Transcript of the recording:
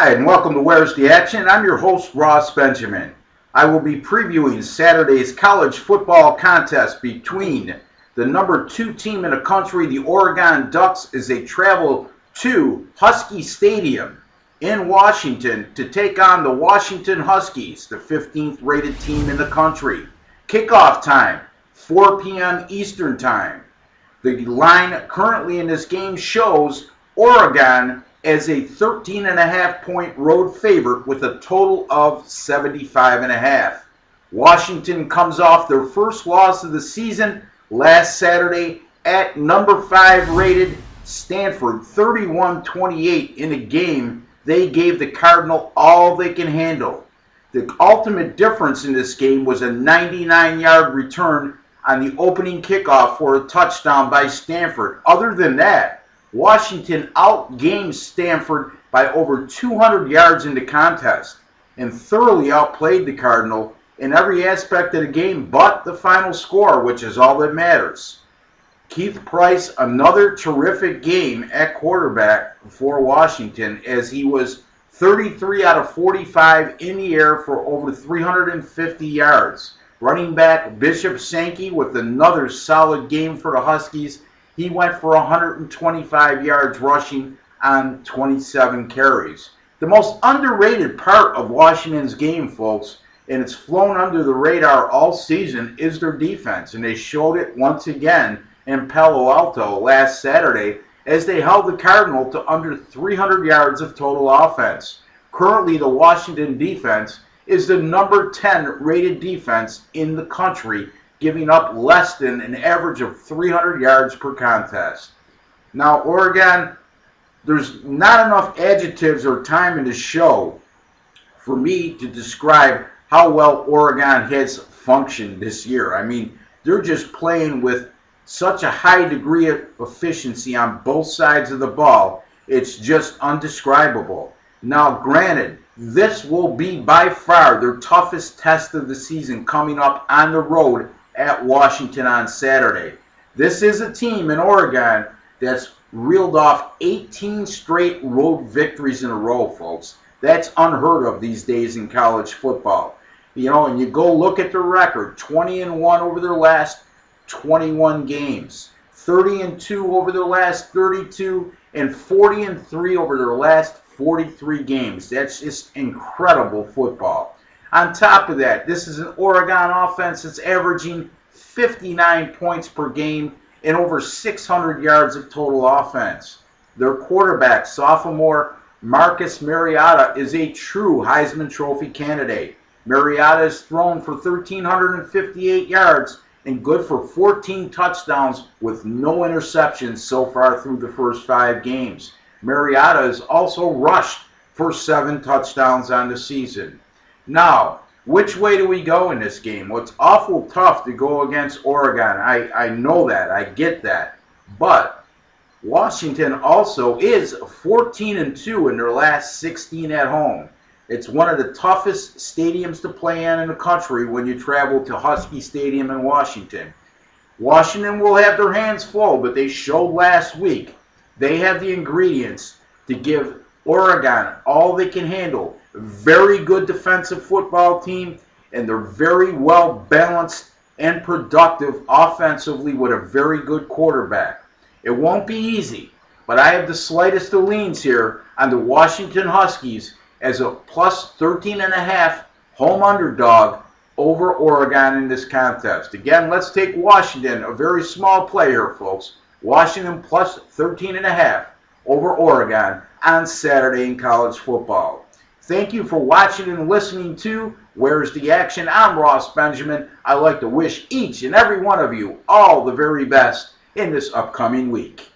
Hi, and welcome to Where's the Action? I'm your host, Ross Benjamin. I will be previewing Saturday's college football contest between the number 2 team in the country, the Oregon Ducks, as they travel to Husky Stadium in Washington to take on the Washington Huskies, the 15th rated team in the country. Kickoff time, 4 p.m. Eastern Time. The line currently in this game shows Oregon as a 13.5-point road favorite with a total of 75.5. Washington comes off their first loss of the season last Saturday at number 5 rated Stanford, 31-28 in a game they gave the Cardinal all they can handle. The ultimate difference in this game was a 99-yard return on the opening kickoff for a touchdown by Stanford. Other than that, Washington outgained Stanford by over 200 yards in the contest and thoroughly outplayed the Cardinal in every aspect of the game but the final score, which is all that matters. Keith Price, another terrific game at quarterback for Washington, as he was 33 out of 45 in the air for over 350 yards. Running back Bishop Sankey with another solid game for the Huskies. He went for 125 yards rushing on 27 carries. The most underrated part of Washington's game, folks, and it's flown under the radar all season, is their defense. And they showed it once again in Palo Alto last Saturday as they held the Cardinal to under 300 yards of total offense. Currently, the Washington defense is the number 10 rated defense in the country, giving up less than an average of 300 yards per contest. Now, Oregon, there's not enough adjectives or time in the show for me to describe how well Oregon has functioned this year. I mean, they're just playing with such a high degree of efficiency on both sides of the ball. It's just undescribable. Now, granted, this will be by far their toughest test of the season coming up on the road at Washington on Saturday. This is a team in Oregon that's reeled off 18 straight road victories in a row, folks. That's unheard of these days in college football. You know, and you go look at their record, 20-1 over their last 21 games, 30-2 over their last 32, and 40-3 over their last 43 games. That's just incredible football. On top of that, this is an Oregon offense that's averaging 59 points per game and over 600 yards of total offense. Their quarterback, sophomore Marcus Mariota, is a true Heisman Trophy candidate. Mariota has thrown for 1,358 yards and good for 14 touchdowns with no interceptions so far through the first 5 games. Mariota has also rushed for 7 touchdowns on the season. Now, which way do we go in this game? Well, it's awful tough to go against Oregon. I know that. I get that. But Washington also is 14-2 in their last 16 at home. It's one of the toughest stadiums to play in the country when you travel to Husky Stadium in Washington. Washington will have their hands full, but they showed last week they have the ingredients to give Oregon all they can handle. Very good defensive football team, and they're very well balanced and productive offensively with a very good quarterback. It won't be easy, but I have the slightest of leans here on the Washington Huskies as a plus 13.5 home underdog over Oregon in this contest. Again, let's take Washington, a very small player, folks. Washington plus 13.5 over Oregon on Saturday in college football. Thank you for watching and listening to Where's the Action? I'm Ross Benjamin. I'd like to wish each and every one of you all the very best in this upcoming week.